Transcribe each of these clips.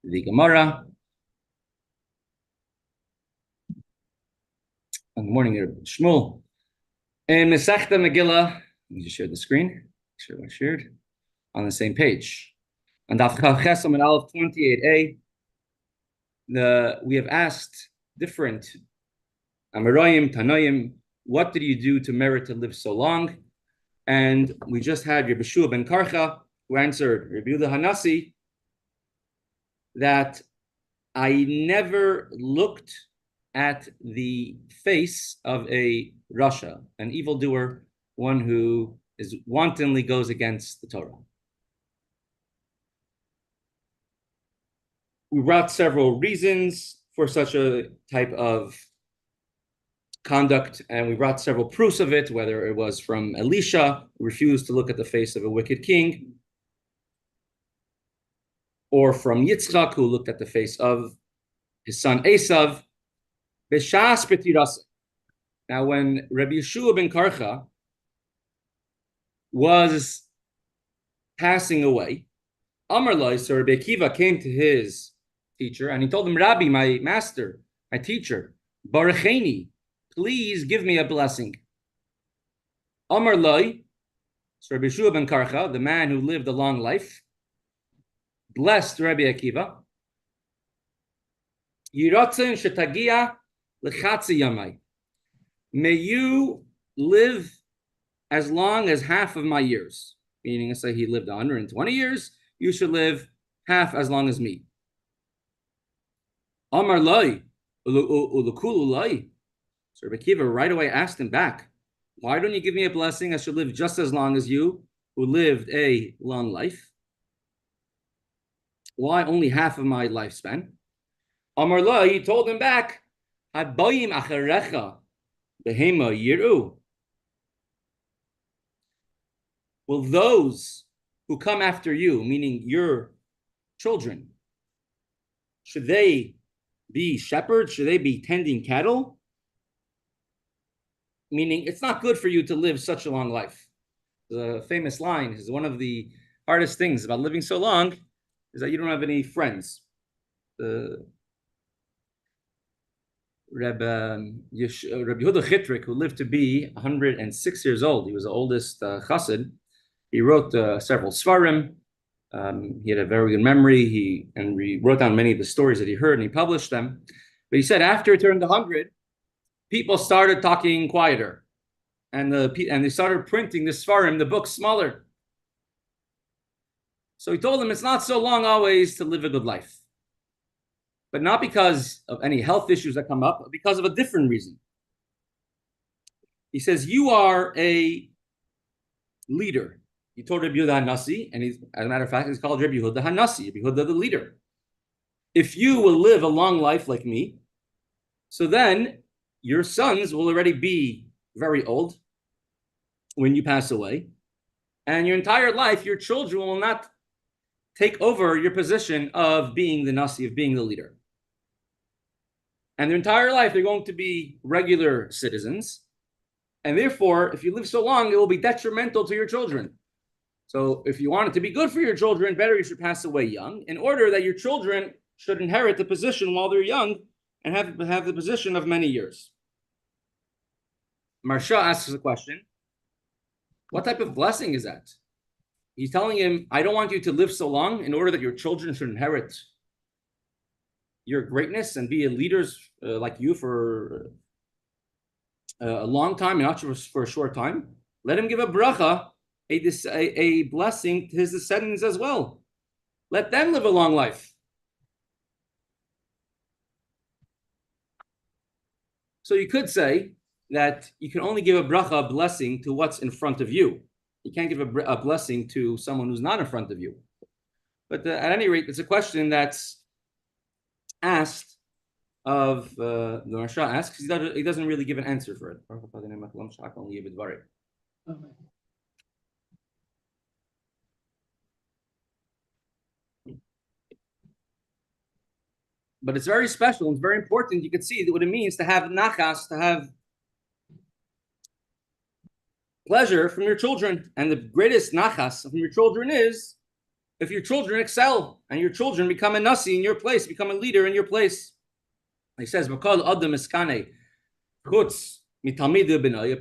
the Gemara. Good morning, Rebbe Shmuel. In Mesechta Megillah, let me just share the screen. Make sure I shared on the same page. On Daf Ches and Aleph 28a, we have asked different Amarayim, Tanoim, what did you do to merit to live so long? And we just had Rabbi Shua ben Karcha, who answered Rabbi Yehuda Hanasi, that I never looked at the face of a Rasha, an evildoer, one who is wantonly goes against the Torah. We brought several reasons for such a type of conduct, and we brought several proofs of it, whether it was from Elisha, who refused to look at the face of a wicked king, or from Yitzchak, who looked at the face of his son Esav. B'shas b'tirasa. Now, when Rabbi Yeshua ben Karcha was passing away, Amar Lai, so Rabbi Akiva came to his teacher, and he told him, Rabbi, my master, my teacher, Baracheni, please give me a blessing. Amar Lai, so Rabbi Yeshua ben Karcha, the man who lived a long life, blessed Rabbi Akiva. Yiratzin shetagia lechatzi yamai. May you live as long as half of my years. Meaning, say he lived 120 years, you should live half as long as me. Amar Lai, ulukulu Lai. So Rabbi Akiva right away asked him back, why don't you give me a blessing? I should live just as long as you, who lived a long life. Why only half of my lifespan? Amar Lai, he told him back, Habayim acharecha behema yiru. Will those who come after you, meaning your children, should they be shepherds? Should they be tending cattle? Meaning, it's not good for you to live such a long life. The famous line is one of the hardest things about living so long is that you don't have any friends. The Rebbe Yehuda Chitrik, who lived to be 106 years old, he was the oldest chassid. He wrote several svarim. He had a very good memory. He wrote down many of the stories that he heard, and he published them. But he said after he turned 100, people started talking quieter, and they started printing the svarim, the books, smaller. So he told them it's not so long always to live a good life, but not because of any health issues that come up, but because of a different reason. He says, you are a leader. He told Rabbi Yehuda Hanasi, and as a matter of fact, he's called Rabbi Yehuda Hanasi, Rabbi Yehuda the leader. If you will live a long life like me, so then your sons will already be very old when you pass away, and your entire life, your children will not take over your position of being the Nasi, of being the leader. And their entire life, they're going to be regular citizens. And therefore, if you live so long, it will be detrimental to your children. So if you want it to be good for your children, better you should pass away young, in order that your children should inherit the position while they're young and have the position of many years. Marsha asks a question, what type of blessing is that? He's telling him, I don't want you to live so long in order that your children should inherit your greatness and be leaders like you for a long time, not just for a short time. Let him give a bracha, a blessing to his descendants as well. Let them live a long life. So you could say that you can only give a bracha, a blessing, to what's in front of you. You can't give a blessing to someone who's not in front of you. But at any rate, it's a question that's asked of the Marsha asks. He doesn't really give an answer for it. But it's very special. It's very important. You can see what it means to have Nachas, to have pleasure from your children. And the greatest Nachas from your children is if your children excel and your children become a nasi in your place, become a leader in your place. He says, a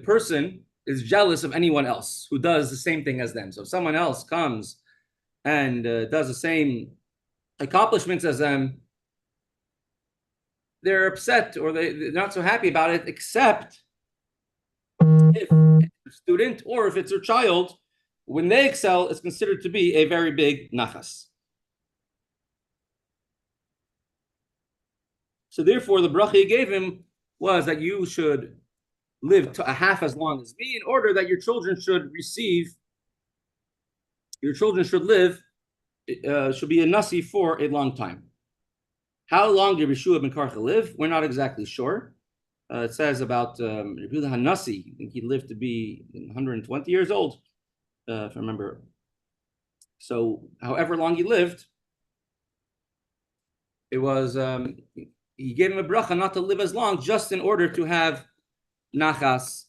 person is jealous of anyone else who does the same thing as them. So if someone else comes and does the same accomplishments as them, they're upset or they're not so happy about it, except if it's a student or if it's their child. When they excel, it's considered to be a very big nachas. So therefore, the bracha he gave him was that you should live to a half as long as me in order that your children should receive, your children should live, should be a nasi for a long time. How long did Yeshua ben Karcha live? We're not exactly sure. It says about Rebbe Hanasi, I think he lived to be 120 years old, if I remember. So however long he lived, it was, he gave him a bracha not to live as long just in order to have nachas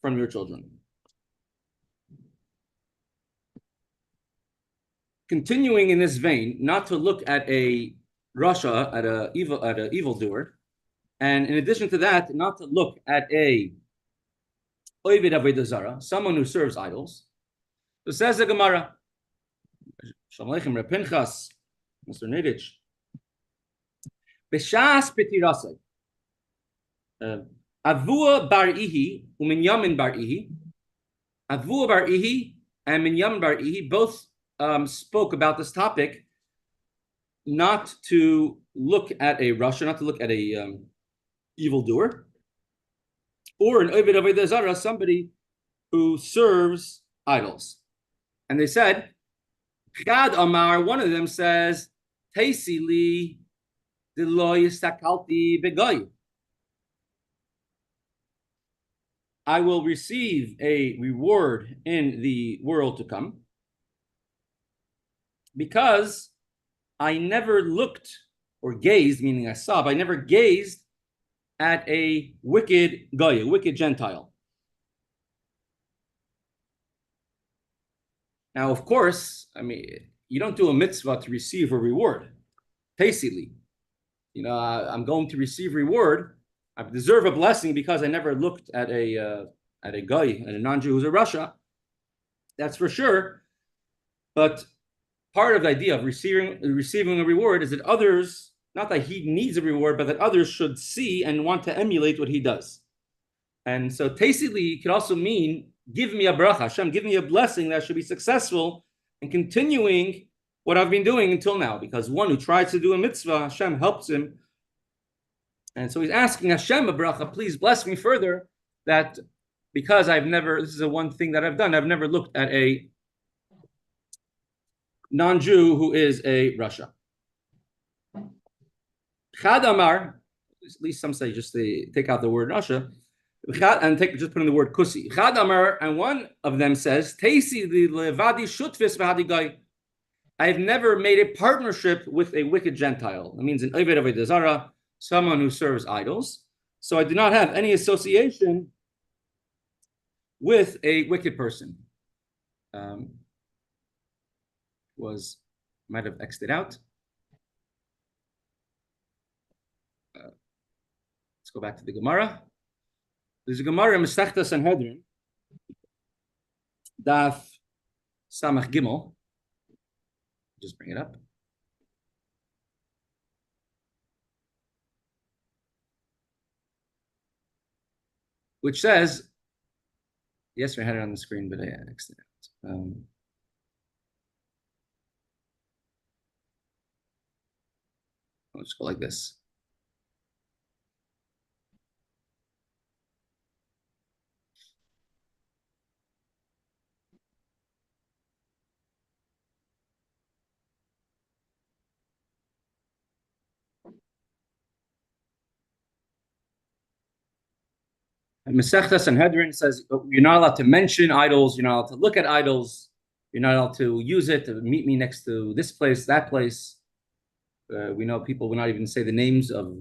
from your children. Continuing in this vein, not to look at a rasha, at a evildoer, and in addition to that, not to look at a oived avodah zara, someone who serves idols. So says the Gemara, Shalom Aleichem, Reb Pinchas, Mr. Nedich, B'shas Petirasai, Avua bar Ihi, Uminyamin bar Ihi, Avua bar Ihi and Minyamin bar Ihi both spoke about this topic, not to look at a rasha, not to look at a evildoer, or an oived avodah zara, somebody who serves idols. And they said, Chad Amar, one of them says, Teisi li de lo yistakalti begoy. I will receive a reward in the world to come because I never looked or gazed, meaning I saw, but I never gazed at a wicked goy, a wicked Gentile. Now, of course, I mean, you don't do a mitzvah to receive a reward. Basically, I'm going to receive reward. I deserve a blessing because I never looked at a guy, at a non-Jew who's a Russia. That's for sure. But part of the idea of receiving a reward is that others, not that he needs a reward, but that others should see and want to emulate what he does. And so, basically, could also mean, give me a bracha, Hashem, give me a blessing that I should be successful in continuing what I've been doing until now. Because one who tries to do a mitzvah, Hashem helps him. And so he's asking Hashem a bracha, please bless me further, that because this is the one thing that I've done, I've never looked at a non-Jew who is a Rasha. Chad Amar, at least some say just they take out the word Rasha, and just put in the word kusi. Chad Amar, and one of them says, Teisi the levadi shutvis v'hadigai. I've never made a partnership with a wicked Gentile. That means an oived avodah zara, someone who serves idols. So I do not have any association with a wicked person. Might have X'd it out. Let's go back to the Gemara. There's a Gemara Mesechta Sanhedrin, Daf Samach Gimel. Just bring it up. Which says, yes, we had it on the screen, but I X'd it out. Let's go like this. Mesechta Sanhedrin says you're not allowed to mention idols, you're not allowed to look at idols, you're not allowed to use it, to meet me next to this place, that place. We know people will not even say the names of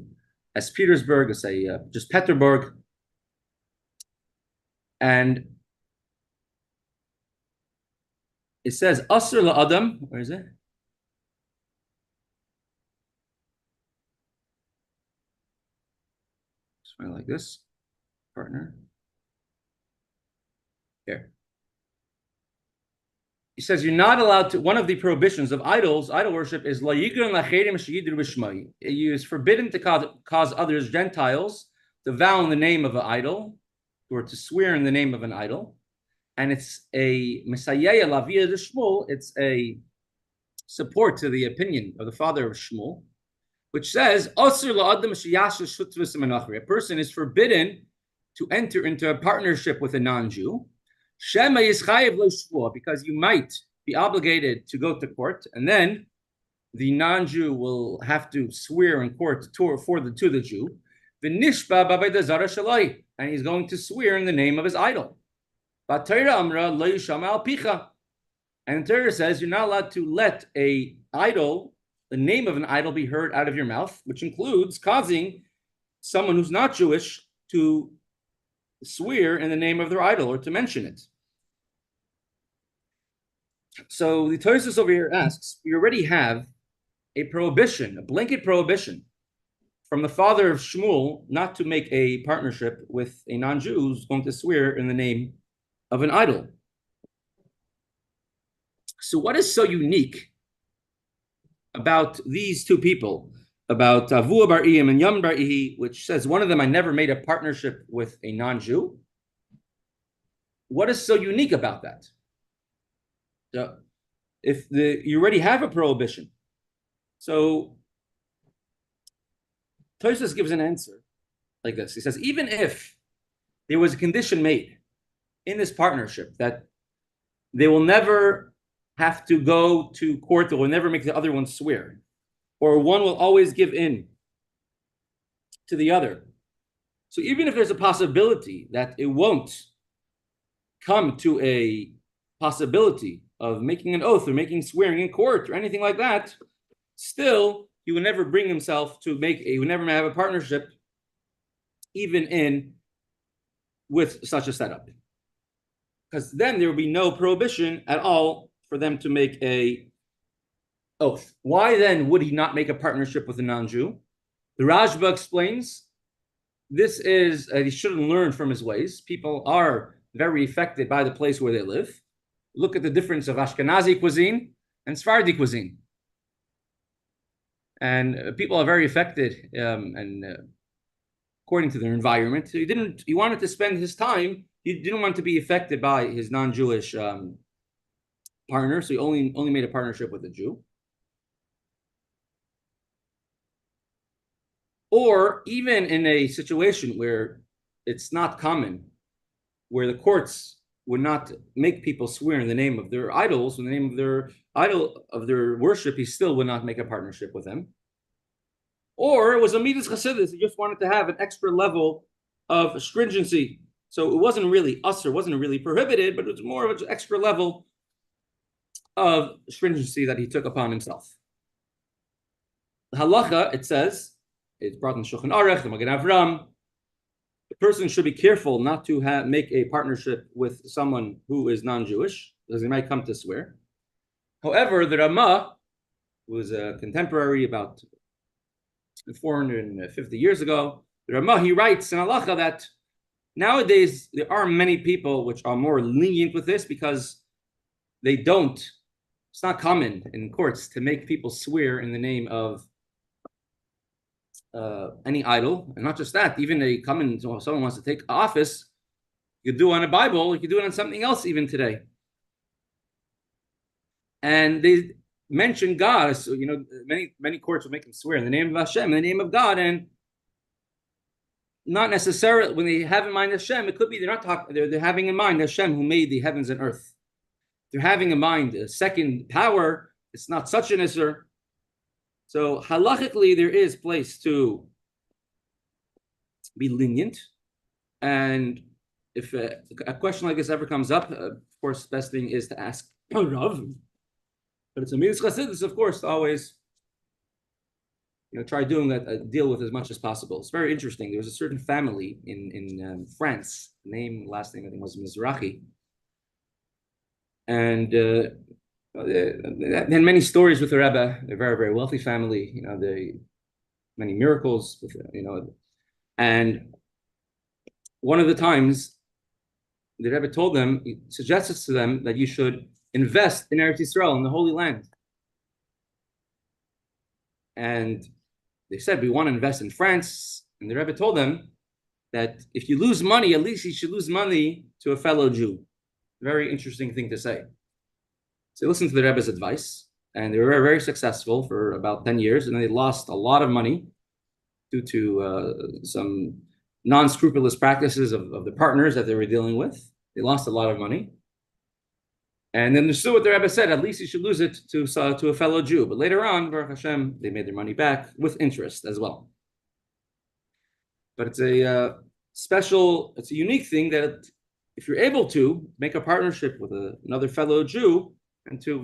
as Petersburg, or say just Peterburg. And it says Asr la'adam, where is it? Something like this. Partner. Here. He says you're not allowed to. One of the prohibitions of idol worship is it is forbidden to cause others, Gentiles, to vow in the name of an idol or to swear in the name of an idol. And it's a Messiah Lavia de Shmuel. It's a support to the opinion of the father of Shmuel, which says a person is forbidden to enter into a partnership with a non-Jew. Because you might be obligated to go to court, and then the non-Jew will have to swear in court to the Jew. And he's going to swear in the name of his idol. And Torah says you're not allowed to let the name of an idol be heard out of your mouth, which includes causing someone who's not Jewish to swear in the name of their idol or to mention it. So the Tosfos over here asks, we already have a prohibition, a blanket prohibition from the father of Shmuel not to make a partnership with a non-Jew who's going to swear in the name of an idol. So what is so unique about these two people, about Avua bar Iyam and Yam bar Ihi, which says one of them, I never made a partnership with a non-Jew? What is so unique about that? If you already have a prohibition. So Tosfos gives an answer like this. He says, even if there was a condition made in this partnership that they will never have to go to court, or will never make the other one swear, or one will always give in to the other. So even if there's a possibility that it won't come to a possibility of making an oath or swearing in court or anything like that, still he would never bring himself to he would never have a partnership even with such a setup. Because then there would be no prohibition at all for them to make a oath. Why then would he not make a partnership with a non-Jew? The Rashba explains this is he shouldn't learn from his ways. People are very affected by the place where they live. Look at the difference of Ashkenazi cuisine and Sephardi cuisine. And people are very affected according to their environment. So he wanted to spend his time, he didn't want to be affected by his non-Jewish partner, so he only made a partnership with a Jew. Or even in a situation where it's not common, where the courts would not make people swear in the name of their idols, in the name of their idol of their worship, he still would not make a partnership with them. Or it was a midas chassidus, he just wanted to have an extra level of stringency. So it wasn't really usher, wasn't really prohibited, but it was more of an extra level of stringency that he took upon himself. The halacha, it says, it's brought in Shulchan Aruch, the Magen Avram, the person should be careful not to make a partnership with someone who is non-Jewish, because he might come to swear. However, the Ramah, who was a contemporary about 450 years ago, the Ramah, he writes in halacha that nowadays there are many people which are more lenient with this because it's not common in courts to make people swear in the name of any idol. And not just that, even someone wants to take office, you could do it on a Bible, you could do it on something else even today. And they mention God, so many courts will make them swear in the name of Hashem, in the name of God, and not necessarily when they have in mind Hashem, it could be they're having in mind Hashem who made the heavens and earth. They're having in mind a second power. It's not such an isser. So halachically, there is place to be lenient. And if a question like this ever comes up, of course, the best thing is to ask Rav. But it's a midas chassidus, of course, to always try doing that, deal with as much as possible. It's very interesting. There was a certain family in France. Last name I think was Mizrahi. And they had many stories with the Rebbe. They're a very, very wealthy family. Many miracles with and one of the times the Rebbe told them, he suggested to them that you should invest in Eretz Yisrael, in the Holy Land. And they said, we want to invest in France. And the Rebbe told them that if you lose money, at least you should lose money to a fellow Jew. Very interesting thing to say. So they listened to the Rebbe's advice, and they were very, very successful for about 10 years, and they lost a lot of money due to some non-scrupulous practices of the partners that they were dealing with. They lost a lot of money. And then understood what the Rebbe said, at least you should lose it to a fellow Jew. But later on, Baruch Hashem, they made their money back with interest as well. But it's a it's a unique thing that if you're able to make a partnership with another fellow Jew and to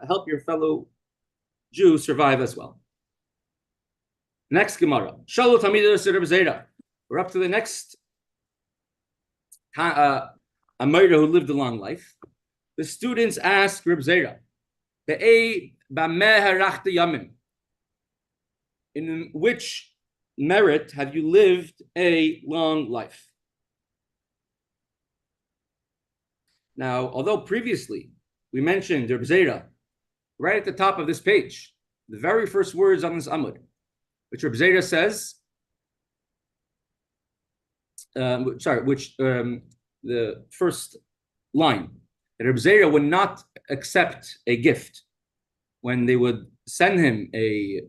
help your fellow Jew survive as well. Next Gemara. We're up to the next Amira who lived a long life. The students asked Reb Zera, in which merit have you lived a long life? Now, although previously we mentioned Reb Zera right at the top of this page, the very first words on this Amud, which Reb Zera says, the first line, that Reb Zera would not accept a gift when they would send him a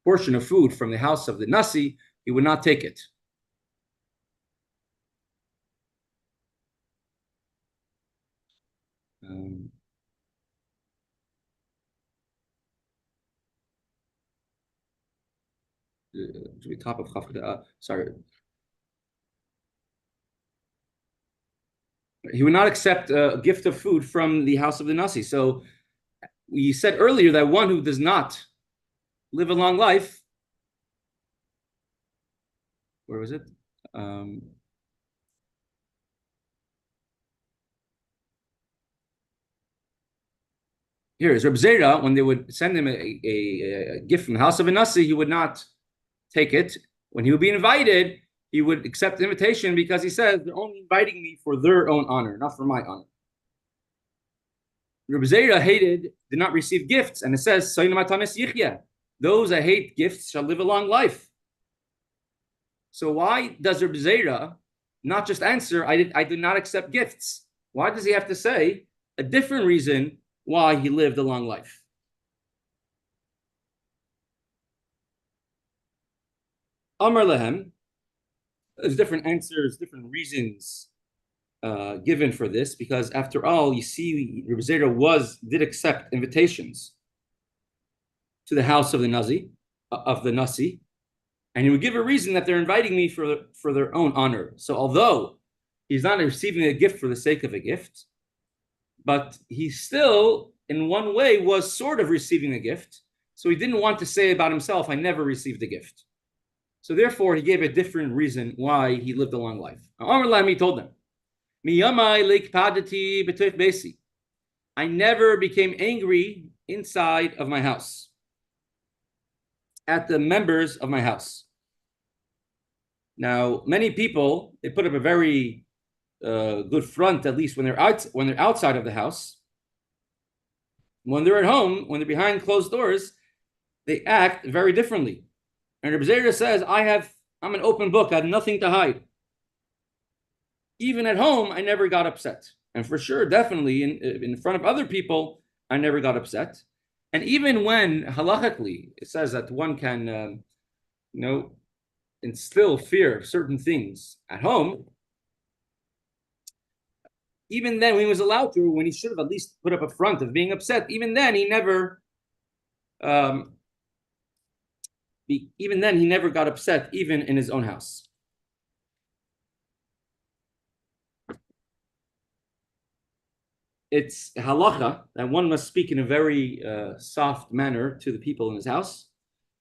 portion of food from the house of the Nasi, he would not take it. To be top of sorry. He would not accept a gift of food from the house of the Nasi. So we said earlier that one who does not live a long life, where was it? Here is Reb Zera. When they would send him a gift from the house of a Nasi, he would not take it. When he would be invited, he would accept the invitation because he says they're only inviting me for their own honor, not for my honor. Reb Zera did not receive gifts, and it says, those that hate gifts shall live a long life. So why does Reb Zera not just answer, I did not accept gifts? Why does he have to say a different reason why he lived a long life? Amar Lehem, there's different answers, different reasons given for this, because after all, you see, Rebbe Zera did accept invitations to the house of the Nasi, and he would give a reason that they're inviting me for their own honor. So although he's not receiving a gift for the sake of a gift, but he still, in one way, was sort of receiving a gift. So he didn't want to say about himself, I never received a gift. So therefore, he gave a different reason why he lived a long life. He told them, I never became angry inside of my house, at the members of my house. Now, many people, they put up a very good front, at least when they're outside of the house. When they're at home, when they're behind closed doors, they act very differently. And Rebbe Zera says, I'm an open book. I have nothing to hide. Even at home, I never got upset. And for sure, definitely, in front of other people, I never got upset. And even when, halachically, it says that one can, instill fear of certain things at home, even then, when he was allowed to, when he should have at least put up a front of being upset, even then, he never got upset, even in his own house. It's halacha that one must speak in a very soft manner to the people in his house,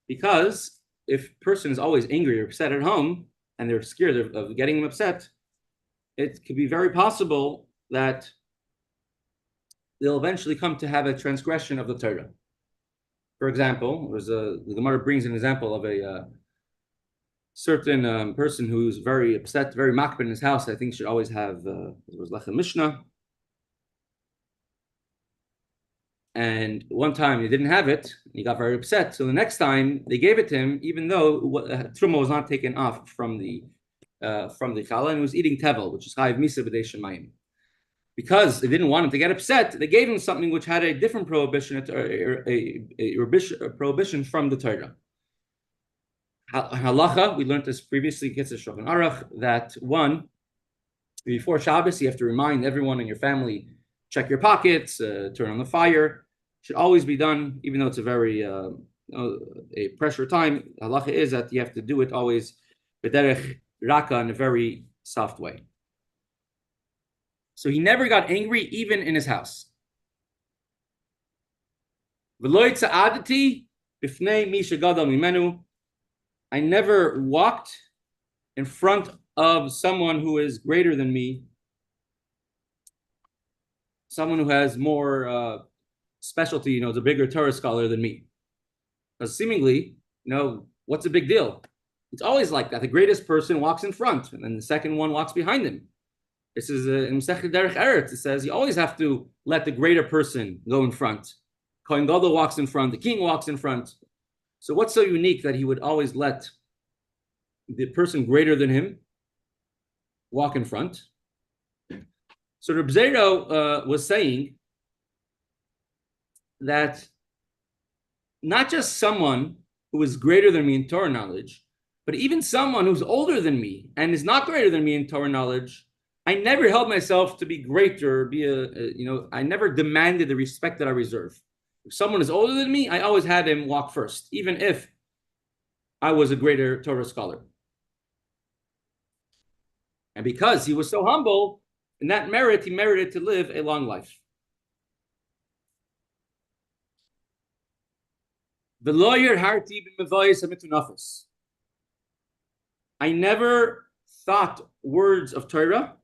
because if a person is always angry or upset at home, and they're scared of getting him upset, it could be very possible that they'll eventually come to have a transgression of the Torah. For example, the Gemara brings an example of certain person who's very upset, very makbid in his house, I think should always have it was lechem mishnah. And one time he didn't have it, and he got very upset. So the next time they gave it to him, even though truma was not taken off from the challah, and he was eating tevel, which is chayiv misa b'dei shemayim. Because they didn't want him to get upset, they gave him something which had a different prohibition, a prohibition from the Torah. Halacha, we learned this previously, gets a Shulchan Aruch, that one, before Shabbos, you have to remind everyone in your family, check your pockets, turn on the fire. Should always be done, even though it's a very a pressure time. Halacha is that you have to do it always b'derech raka, in a very soft way. So he never got angry, even in his house. I never walked in front of someone who is greater than me, someone who has more specialty, is a bigger Torah scholar than me. Because seemingly, what's a big deal? It's always like that. The greatest person walks in front, and then the second one walks behind him. This is in Mesechta Derech Eretz. It says you always have to let the greater person go in front. Kohen Gadol walks in front. The king walks in front. So what's so unique that he would always let the person greater than him walk in front? So Rebbe Tzvi was saying that not just someone who is greater than me in Torah knowledge, but even someone who's older than me and is not greater than me in Torah knowledge, I never held myself to be greater, I never demanded the respect that I reserve. If someone is older than me, I always had him walk first, even if I was a greater Torah scholar. And because he was so humble, in that merit, he merited to live a long life. The lawyer Harti b'mevayis hamitunafos. I never thought words of Torah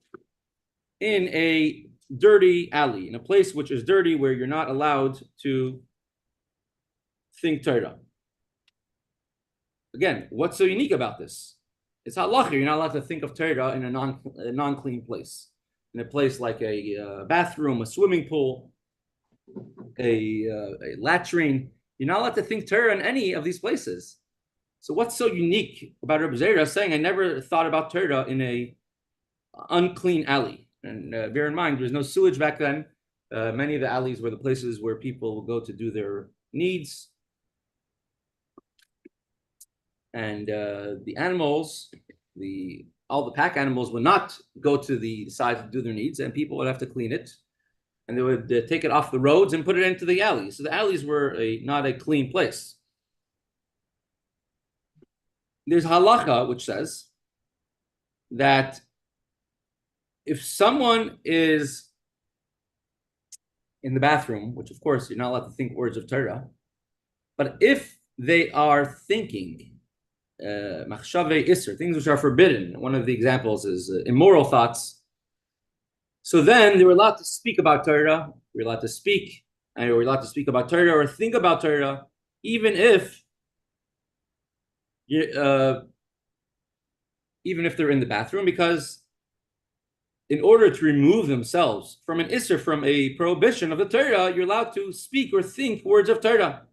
in a dirty alley, in a place which is dirty, where you're not allowed to think Torah. Again, what's so unique about this? It's halacha. You're not allowed to think of Torah in a non-clean place. In a place like a bathroom, a swimming pool, a latrine. You're not allowed to think Torah in any of these places. So what's so unique about Rebbe Tzvi saying, I never thought about Torah in a unclean alley? And bear in mind, there's no sewage back then. Many of the alleys were the places where people will go to do their needs. And the animals, all the pack animals would not go to the side to do their needs, and people would have to clean it. And they would take it off the roads and put it into the alleys. So the alleys were not a clean place. There's halacha, which says that if someone is in the bathroom, which of course you're not allowed to think words of Torah, but if they are thinking machshavei isser, things which are forbidden, one of the examples is immoral thoughts, so then they were allowed to speak about Torah, we're allowed to speak, and we're allowed to speak about Torah or think about Torah, even if they're in the bathroom, because in order to remove themselves from an isser, from a prohibition of the Torah, you're allowed to speak or think words of Torah.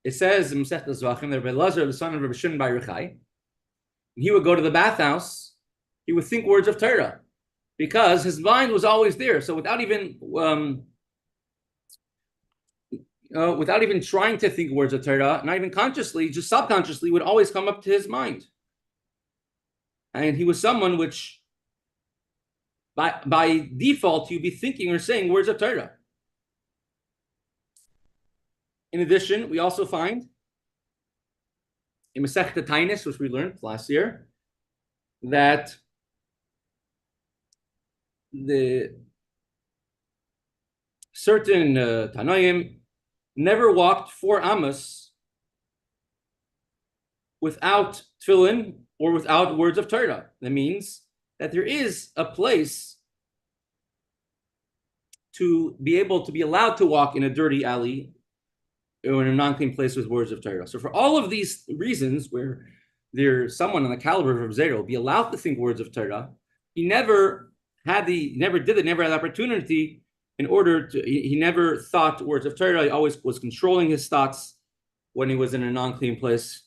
It says in Mesechta Zvachim that Rebbe Elazar, the son of Rebbe Shimon bar Yochai, he would go to the bathhouse, he would think words of Torah, because his mind was always there. So without even trying to think words of Torah, not even consciously, just subconsciously, would always come up to his mind. And he was someone which, by default, you'd be thinking or saying words of Torah. In addition, we also find in Mesechta Tainis, which we learned last year, that the certain Tanoim never walked 4 amos without tefillin or without words of Torah. That means that there is a place to be able to be allowed to walk in a dirty alley or in a non-clean place with words of Torah. So for all of these reasons, where there's someone on the caliber of Rebbe Zera will be allowed to think words of Torah, he never had never had the opportunity in order to, he never thought words of Torah. He always was controlling his thoughts when he was in a non-clean place.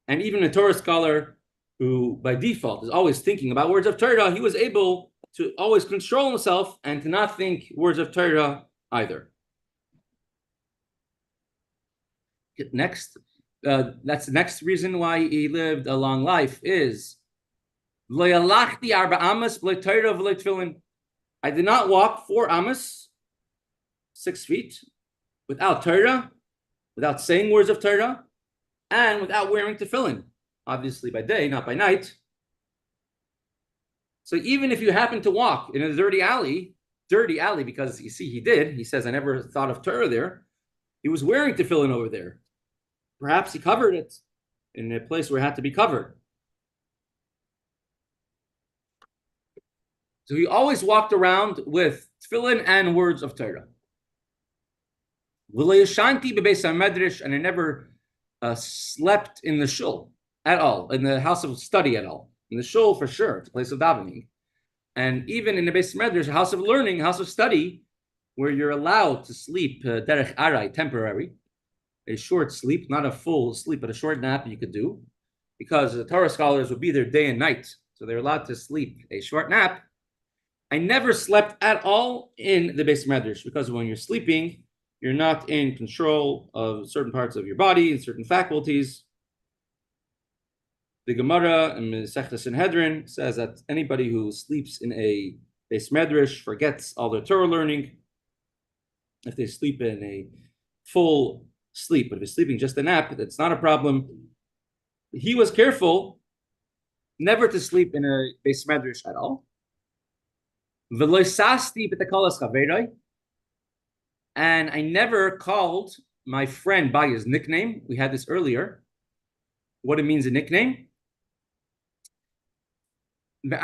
And even a Torah scholar who by default is always thinking about words of Torah, he was able to always control himself and to not think words of Torah either. Next, that's the next reason why he lived a long life is I did not walk 4 amas, 6 feet, without Torah, without saying words of Torah, and without wearing tefillin. Obviously by day, not by night. So even if you happen to walk in a dirty alley, because you see he says, I never thought of Torah there. He was wearing tefillin over there. Perhaps he covered it in a place where it had to be covered. So he always walked around with tefillin and words of Torah. And I never slept in the shul at all, in the house of study at all. In the shul, for sure, it's a place of davening. And even in the Beis Medrash, a house of learning, house of study, where you're allowed to sleep derech arai, temporary, a short sleep, not a full sleep, but a short nap you could do, because the Torah scholars would be there day and night, so they're allowed to sleep a short nap. I never slept at all in the Beis Medrash, because when you're sleeping, you're not in control of certain parts of your body and certain faculties. The Gemara Mesechta Sanhedrin says that anybody who sleeps in a Beis Medrash forgets all their Torah learning. If they sleep in a full sleep, but if he's sleeping just a nap, that's not a problem. He was careful never to sleep in a Beis Medrash at all. And I never called my friend by his nickname. We had this earlier. What it means, a nickname. And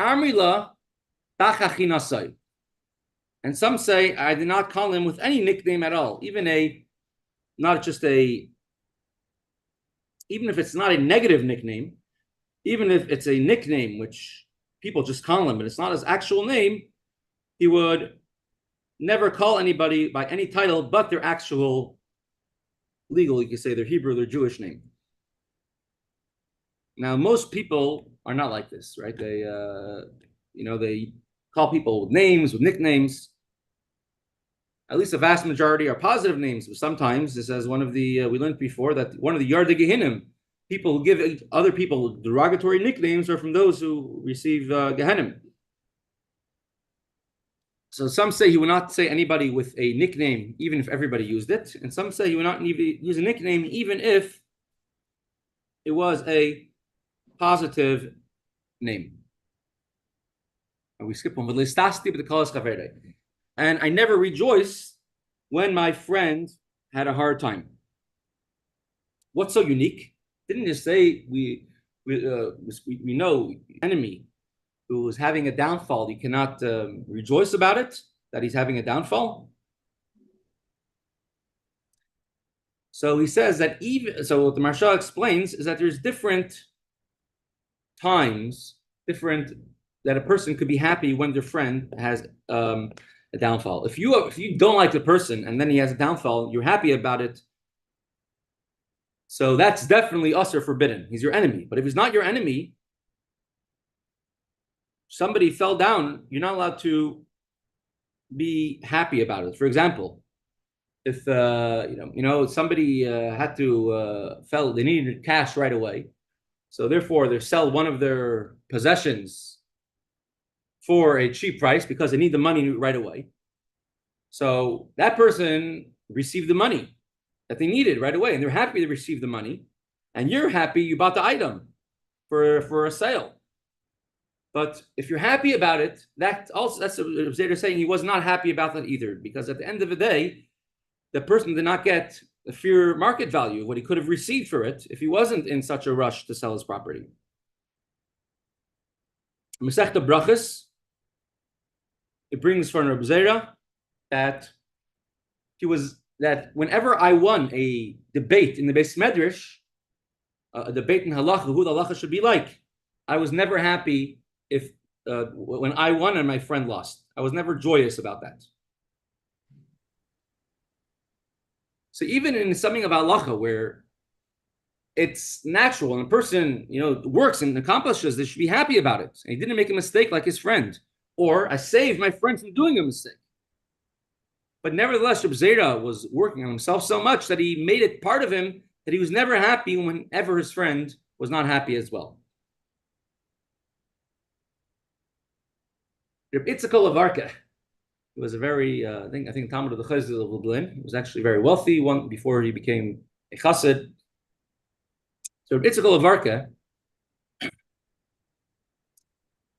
some say I did not call him with any nickname at all, even if it's not a negative nickname, even if it's a nickname which people just call him, but it's not his actual name, he would never call anybody by any title but their actual legal, you could say their Hebrew, their Jewish name. Now, most people are not like this, right? They call people with names, with nicknames. At least the vast majority are positive names. But sometimes, this as one of the, we learned before that one of the Yardei Gehinnom, people who give other people derogatory nicknames are from those who receive Gehinnom. So some say he would not say anybody with a nickname, even if everybody used it. And some say he would not use a nickname, even if it was a positive name. And we skip one. And I never rejoice when my friend had a hard time. What's so unique? Didn't just say we know enemy who is having a downfall, you cannot rejoice about it, that he's having a downfall. So he says that what the Maharsha explains is that there's different times, that a person could be happy when their friend has a downfall. If you don't like the person and then he has a downfall, you're happy about it. So that's definitely usher forbidden. He's your enemy. But if he's not your enemy, somebody fell down, you're not allowed to be happy about it. For example, if somebody had to they needed cash right away, so therefore they sell one of their possessions for a cheap price because they need the money right away. So that person received the money that they needed right away, and they're happy to receive the money, and you're happy you bought the item for a sale. But if you're happy about it, that's what they're saying. He was not happy about that either, because at the end of the day, the person did not get the fair market value, what he could have received for it, if he wasn't in such a rush to sell his property. Mesechta Brachos, it brings from Rebbe Zera that he was that whenever I won a debate in the Beis Medrash, a debate in halacha, who the halacha should be like, I was never happy if when I won and my friend lost. I was never joyous about that. So even in something of halacha where it's natural and a person, works and accomplishes, they should be happy about it. And he didn't make a mistake like his friend, or I saved my friend from doing a mistake. But nevertheless, Reb Zera was working on himself so much that he made it part of him that he was never happy whenever his friend was not happy as well. Reb Itzkol Avarka, he was a very, I think Talmud of the Chazal of Lublin. He was actually very wealthy before he became a chassid. So Reb Itzkol Avarka,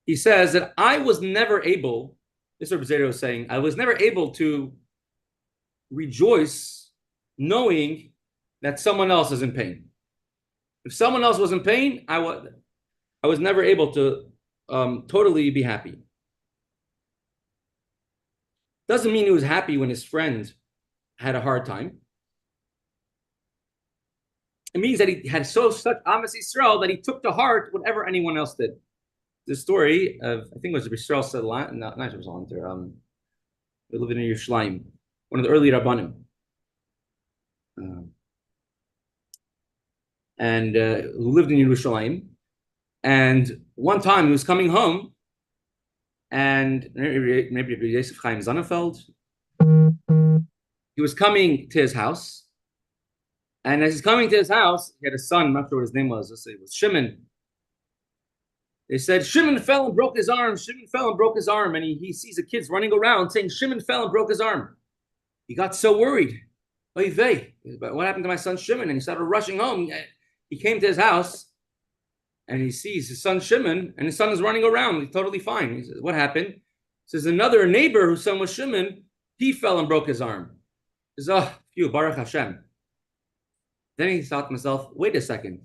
he says that I was never able, this Reb Zera was saying, I was never able to rejoice knowing that someone else is in pain. If someone else was in pain, I was never able to totally be happy. Doesn't mean he was happy when his friend had a hard time. It means that he had such Amas Yisrael that he took to heart whatever anyone else did. The story of, I think it was Yisrael Salan, not Yisrael Salan, they lived in Yerushalayim, one of the early Rabbanim. Who lived in Yerushalayim. And one time he was coming home, and maybe Yosef Chaim Zonnefeld, he was coming to his house. And as he's coming to his house, he had a son, I'm not sure what his name was, let's say it was Shimon. They said, Shimon fell and broke his arm, Shimon fell and broke his arm. And he sees the kids running around saying, Shimon fell and broke his arm. He got so worried. Oy vey, what happened to my son Shimon? And he started rushing home. He came to his house and he sees his son Shimon, and his son is running around. He's totally fine. He says, what happened? He says, another neighbor whose son was Shimon, he fell and broke his arm. He says, oh, phew, Baruch Hashem. Then he thought to himself, wait a second.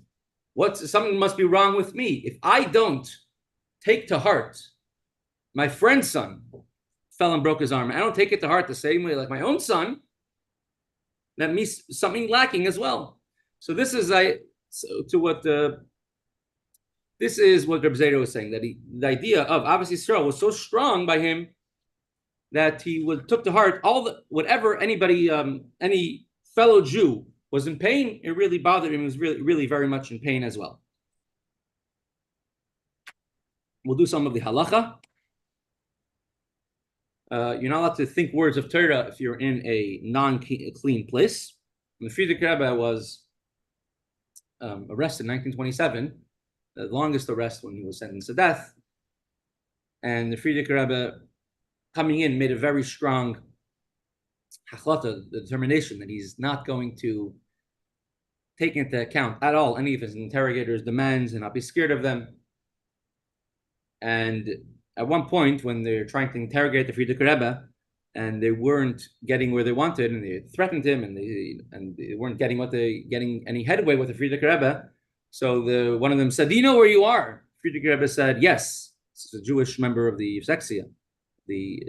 Something must be wrong with me. If I don't take to heart my friend's son fell and broke his arm, I don't take it to heart the same way like my own son, that means something lacking as well. So this is this is what Rebbe Zera was saying, that the idea of Ahavas Yisrael was so strong by him that he took to heart whatever any fellow Jew was in pain, it really bothered him. He was really, really very much in pain as well. We'll do some of the halacha. You're not allowed to think words of Torah if you're in a non-clean place. And the Friedrich Rebbe was arrested in 1927, the longest arrest when he was sentenced to death. And the Friedrich Rebbe, coming in, made a very strong hachlata, the determination that he's not going to take into account at all any of his interrogators' demands and not be scared of them. And at one point, when they're trying to interrogate the Friedrich Rebbe, and they weren't getting where they wanted, and they threatened him, and they weren't getting any headway with the Friedrich Rebbe. So one of them said, "Do you know where you are?" Friedrich Rebbe said, "Yes." This is a Jewish member of the Seksia, the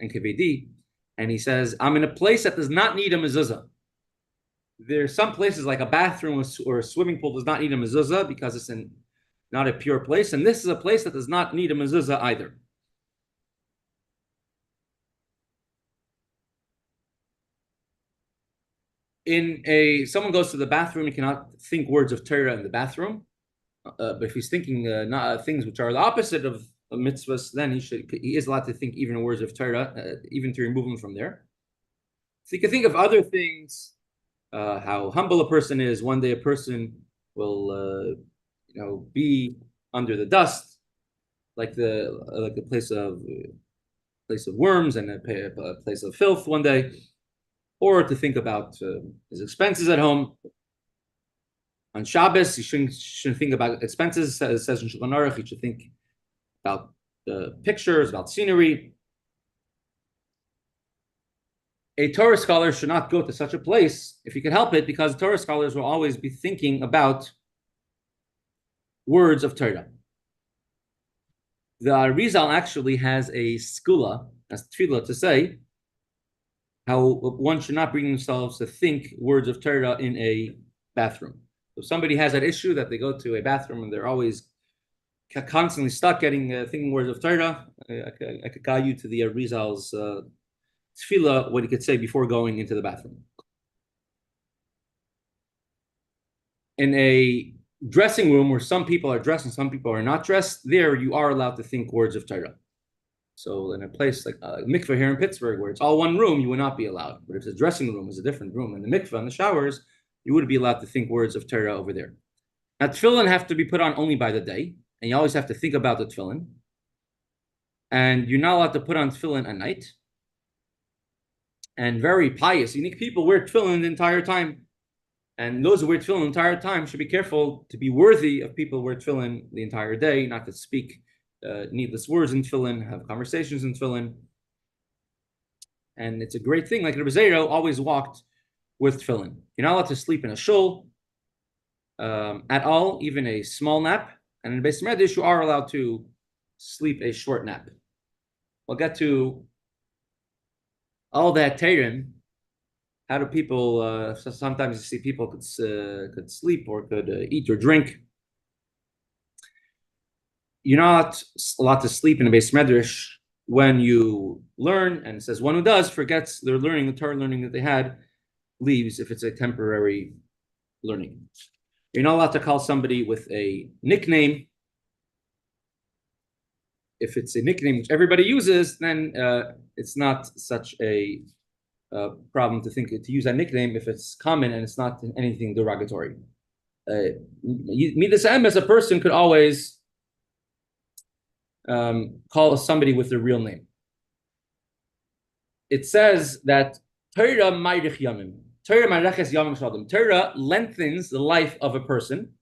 NKVD, and he says, "I'm in a place that does not need a mezuzah." There's some places like a bathroom or a swimming pool does not need a mezuzah because it's not a pure place, and this is a place that does not need a mezuzah either. Someone goes to the bathroom, he cannot think words of Torah in the bathroom. But if he's thinking things which are the opposite of mitzvahs, then he is allowed to think even words of Torah, even to remove them from there. So you can think of other things, how humble a person is. One day a person will, be under the dust, like the place of worms and a place of filth one day. Or to think about his expenses at home. On Shabbos, he shouldn't think about expenses. It says in Shulchan Aruch, he should think about the pictures, about scenery. A Torah scholar should not go to such a place if he could help it, because Torah scholars will always be thinking about words of Torah. The Arizal actually has a skula, as tefillah to say, how one should not bring themselves to think words of Torah in a bathroom. If somebody has that issue that they go to a bathroom and they're always constantly stuck thinking words of Torah, I could guide you to the Rizal's tefillah, what he could say before going into the bathroom. In a dressing room where some people are dressed and some people are not dressed, there you are allowed to think words of Torah. So in a place like a mikveh here in Pittsburgh, where it's all one room, you would not be allowed. But if the dressing room is a different room, and the mikveh and the showers, you would be allowed to think words of Torah over there. Now, tefillin have to be put on only by the day, and you always have to think about the tefillin. And you're not allowed to put on tefillin at night. And very pious, unique people wear tefillin the entire time. And those who wear tefillin the entire time should be careful to be worthy of people who wear tefillin the entire day, not to speak needless words in tefillin, have conversations in tefillin. And it's a great thing. Like Rebbe Tzvi always walked with tefillin. You're not allowed to sleep in a shul at all, even a small nap. And in Beis Medrash, you are allowed to sleep a short nap. We'll get to all that Teirim. How do people? Sometimes you see people could sleep or could eat or drink. You're not allowed to sleep in a Beis Medrash when you learn, and it says one who does forgets their learning, the Torah learning that they had, leaves if it's a temporary learning. You're not allowed to call somebody with a nickname. If it's a nickname which everybody uses, then it's not such a problem to use that nickname if it's common and it's not anything derogatory. Midas Emes, a person could always call somebody with their real name. It says that Torah ma'irich yamim, Torah ma'reches yamim shadim. Torah lengthens the life of a person,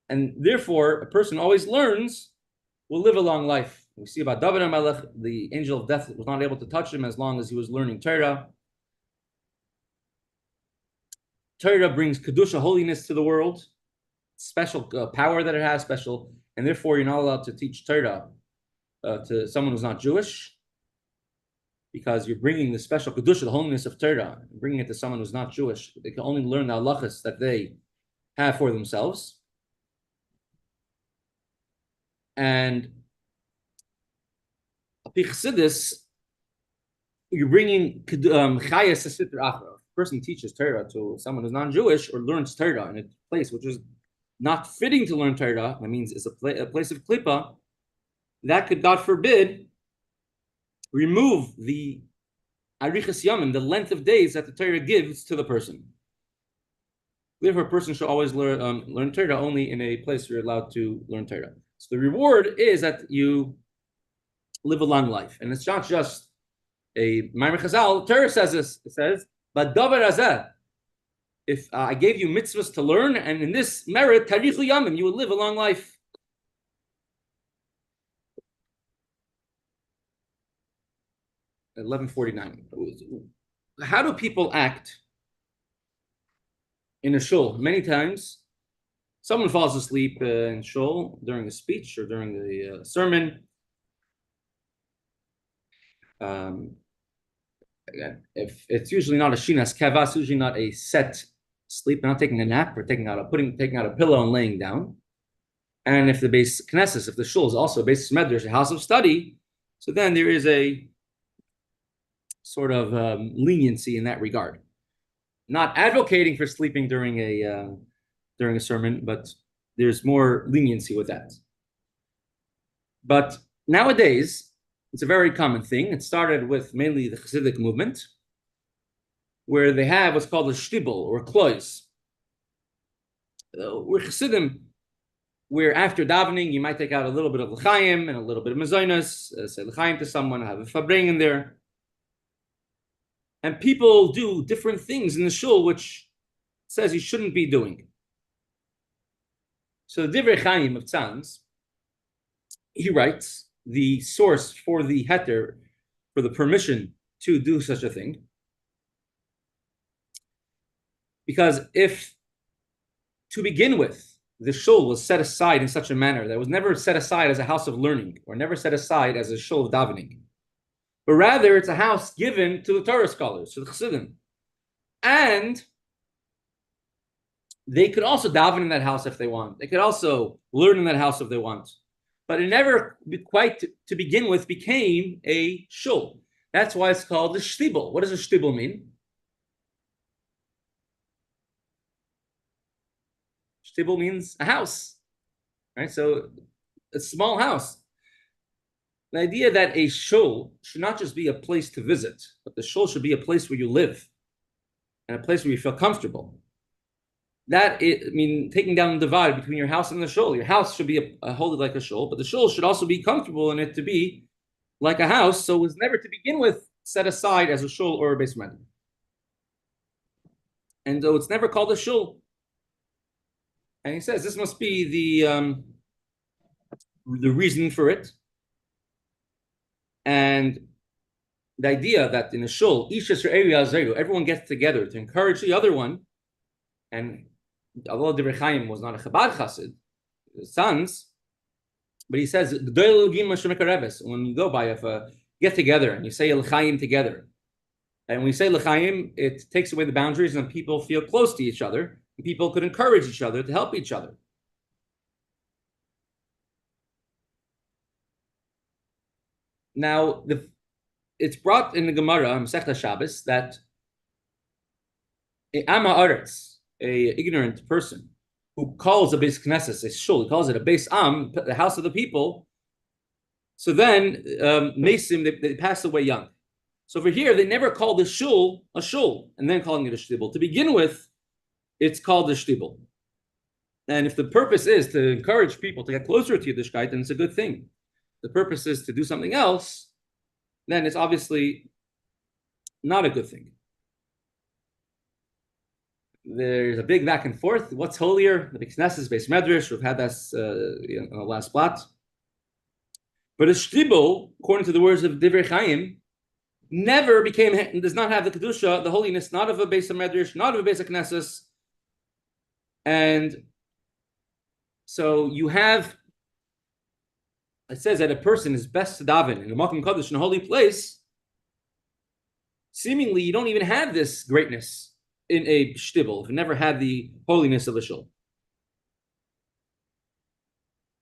and therefore a person always learns, will live a long life. We see about David HaMelech, the angel of death was not able to touch him as long as he was learning Torah. Torah brings kedusha, holiness, to the world, special power that it has, special, and therefore you're not allowed to teach Torah to someone who's not Jewish, because you're bringing the special kedusha, the holiness of Torah, bringing it to someone who's not Jewish. They can only learn the halachas that they have for themselves. And Chassidus, you're bringing chayas sitra achra. A person teaches Torah to someone who's non-Jewish or learns Torah in a place which is not fitting to learn Torah, that means it's a place of klipa, that could, God forbid, remove the arichas yamim, the length of days that the Torah gives to the person. Therefore, a person should always learn Torah only in a place where you're allowed to learn Torah. So the reward is that you live a long life. And it's not just a Ma'amar Chazal. Torah says this. It says, but davar hazeh, if I gave you mitzvahs to learn, and in this merit, tarichu yamim, you will live a long life. At 11:49. How do people act in a shul? Many times, someone falls asleep in shul during a speech or during the sermon. Again, if it's usually not a shinas kavas, usually not a set sleep, not taking a nap or taking out a pillow and laying down. And if the base knesses, if the shul is also a base medrash, a house of study, so then there is a sort of leniency in that regard. Not advocating for sleeping during a sermon, but there's more leniency with that. But nowadays, it's a very common thing. It started with mainly the Hasidic movement, where they have what's called a shtibel or klois. We're Hasidim, where after davening, you might take out a little bit of Chaim and a little bit of mezainas, say Chaim to someone, have a fabring in there. And people do different things in the shul, which says you shouldn't be doing. So the Divrei Chaim of Tzanz, he writes, the source for the heter, for the permission to do such a thing. Because if, to begin with, the shul was set aside in such a manner that it was never set aside as a house of learning, or never set aside as a shul of davening, but rather it's a house given to the Torah scholars, to the Chassidim. And they could also daven in that house if they want. They could also learn in that house if they want. But it never quite, to begin with, became a shul. That's why it's called the shtibel. What does a shtibel mean? Shtibel means a house, right? So a small house. The idea that a shul should not just be a place to visit, but the shul should be a place where you live and a place where you feel comfortable. Taking down the divide between your house and the shul. Your house should be holy like a shul, but the shul should also be comfortable in it to be like a house. So it was never to begin with set aside as a shul or a beis medrash. And though it's never called a shul. And he says this must be the reason for it. And the idea that in a shul, everyone gets together to encourage the other one. And although Chaim was not a Chabad Chassid, his sons, but he says, when you go by a get together and you say L'chaim together, and when you say L'chaim, it takes away the boundaries and people feel close to each other, and people could encourage each other to help each other. Now, it's brought in the Gemara Mesechta Shabbos that a Ama Aretz, a ignorant person who calls a Beis Knesset a shul, he calls it a Beis Am, the house of the people. So then, Mesim, they pass away young. So over here, they never call the shul a shul, and then calling it a shtibel. To begin with, it's called a shtibel. And if the purpose is to encourage people to get closer to Yiddishkeit, then it's a good thing. The purpose is to do something else, then it's obviously not a good thing. There's a big back and forth. What's holier? The Knesset, beis medrash. We've had this on the last plot. But a shtibel, according to the words of Divrei Chaim, never does not have the kedusha, the holiness, not of a beis medrash, not of a beis Knesset. And so you have, it says that a person is best to daven in a makom kadosh, in a holy place. Seemingly, you don't even have this greatness in a shtibel, if you never had the holiness of a shul.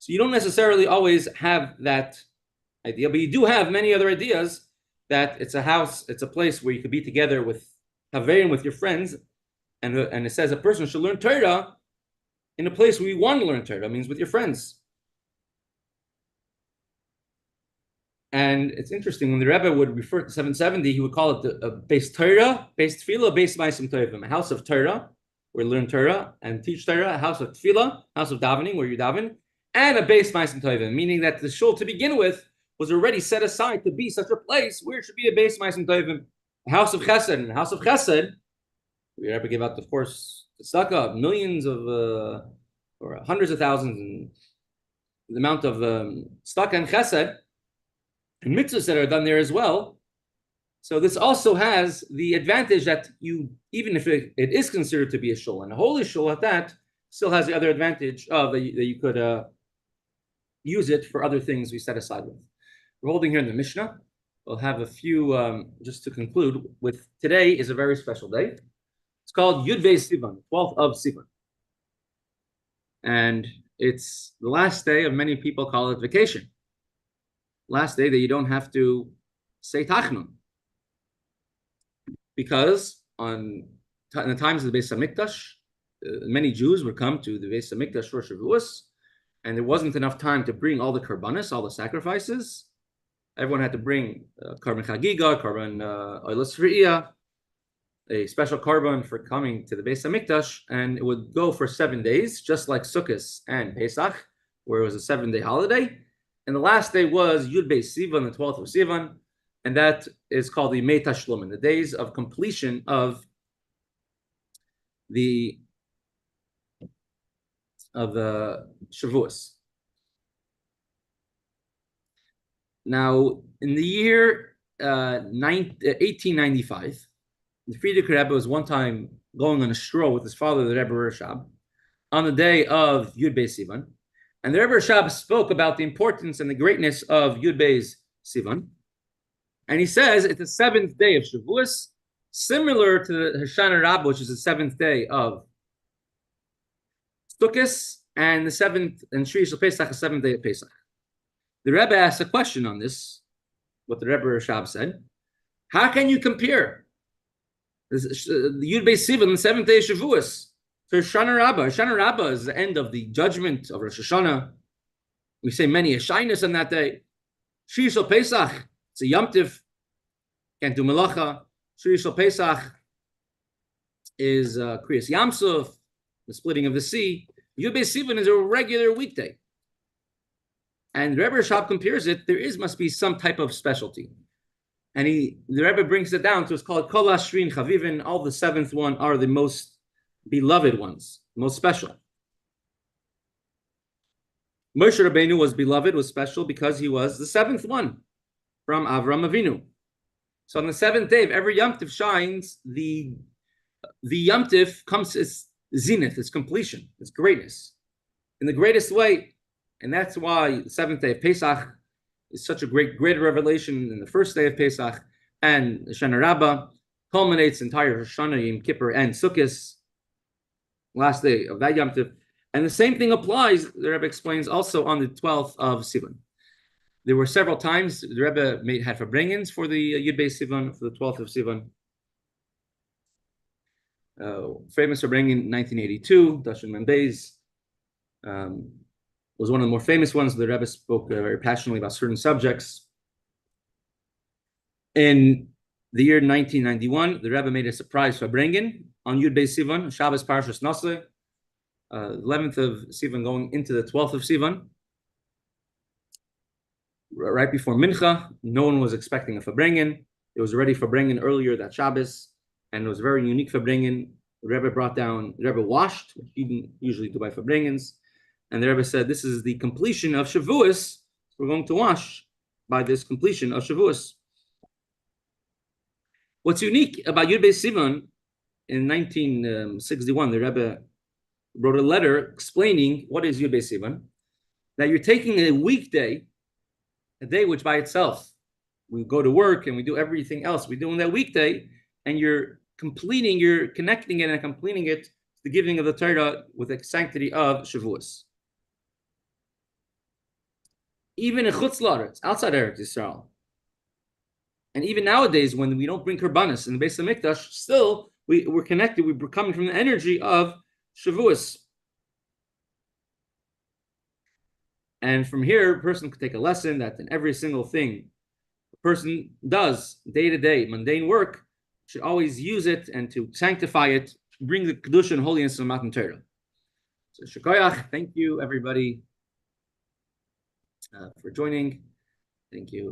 So you don't necessarily always have that idea, but you do have many other ideas that it's a house, it's a place where you could be together with Haverim, with your friends, and it says a person should learn Torah in a place where you want to learn Torah, means with your friends. And it's interesting, when the Rebbe would refer to 770, he would call it a beis Torah, beis tefillah, beis ma'asim tovim, a house of Torah, where you learn Torah and teach Torah, a house of tefillah, house of davening, where you daven, and a beis ma'asim tovim, meaning that the shul to begin with was already set aside to be such a place where it should be a beis ma'asim tovim, a house of chesed. And a house of chesed, the Rebbe gave out, of course, the tzedakah, millions of, or hundreds of thousands, and the amount of tzedakah and chesed, and mitzvahs that are done there as well. So this also has the advantage that you, even if it is considered to be a shul, and a holy shul at that, still has the other advantage of that you could use it for other things we set aside with. We're holding here in the Mishnah. We'll have a few, just to conclude with, today is a very special day. It's called Yud-Beis Sivan, 12th of Sivan. And it's the last day of, many people call it vacation. Last day that you don't have to say Tachnun. Because in the times of the Beis Hamikdash, many Jews would come to the Beis Hamikdash for Shavuos, and there wasn't enough time to bring all the karbanos, all the sacrifices. Everyone had to bring karban chagiga, karban oilas re'iyah, a special karban for coming to the Beis Hamikdash, and it would go for 7 days, just like Sukkot and Pesach, where it was a 7-day holiday. And the last day was Yud-Beis Sivan, the 12th of Sivan, and that is called the Mei Tashlumin, the days of completion of the Shavuos. Now, in the year 1895, the Frierdiker Rebbe was one time going on a stroll with his father, the Rebbe Hershel, on the day of Yud-Beis Sivan. And the Rebbe Hershel spoke about the importance and the greatness of Yud-Beis Sivan. And he says it's the seventh day of Shavuos, similar to the Hoshana Rabbah, which is the seventh day of Sukkot, and the seventh, and Shri Yishal Pesach, the seventh day of Pesach. The Rebbe asked a question on this, what the Rebbe Rashab said. How can you compare the Yud Beis Sivan, the seventh day of Shavuos, to Hoshana Rabbah? Hoshana Rabbah is the end of the judgment of Rosh Hashanah. We say many Hashainas on that day. Shri Yishal Pesach, it's a Yom Tiv, can't do Melacha. Shri Yishal Pesach is Kriyas Yamsuf, the splitting of the sea. Yud Beis Sivan is a regular weekday. And Rebbe Rashab compares it, must be some type of specialty. And the Rebbe brings it down to, it's called Kol Ashrin Chavivin. All the seventh one are the most beloved ones, most special. Moshe Rabbeinu was beloved, was special because he was the seventh one from Avram Avinu. So on the seventh day of every Yom Tiv shines, the Yom Tiv comes as zenith, its completion, its greatness, in the greatest way. And that's why the seventh day of Pesach is such a great revelation in the first day of Pesach, and Hoshana Rabbah culminates entire Hoshana, Yom Kippur, and Sukkot, last day of that Yom Tiv. And the same thing applies, the Rebbe explains, also on the 12th of Sivan. There were several times the Rebbe had farbrengens for the Yud Beis Sivan, for the 12th of Sivan. Famous farbrengen in 1982, Dashin Membeis. Was one of the more famous ones. The Rebbe spoke very passionately about certain subjects. In the year 1991, the Rebbe made a surprise farbrengen on Yud Beis Sivan, Shabbos Parshas Noseh, 11th of Sivan going into the 12th of Sivan. Right before Mincha, no one was expecting a farbrengen. It was already farbrengen earlier that Shabbos, and it was a very unique farbrengen. The Rebbe washed, which he didn't usually do by farbrengens. And the Rebbe said, this is the completion of Shavuos. We're going to wash by this completion of Shavuos. What's unique about Yud Beis Sivan, in 1961, the Rebbe wrote a letter explaining what is Yud Beis Sivan, that you're taking a weekday, a day which by itself, we go to work and we do everything else we do in that weekday, and you're connecting it and completing it to the giving of the Torah with the sanctity of Shavuos. Even in Chutz La'aretz, outside Eretz Yisrael, and even nowadays when we don't bring Karbanos in the Beis HaMikdash, still we're connected. We're coming from the energy of Shavuos, and from here, a person could take a lesson that in every single thing a person does day to day, mundane work, should always use it and to sanctify it, bring the kedusha and holiness of the Matan Torah. So Shekoyach, thank you everybody for joining. Thank you.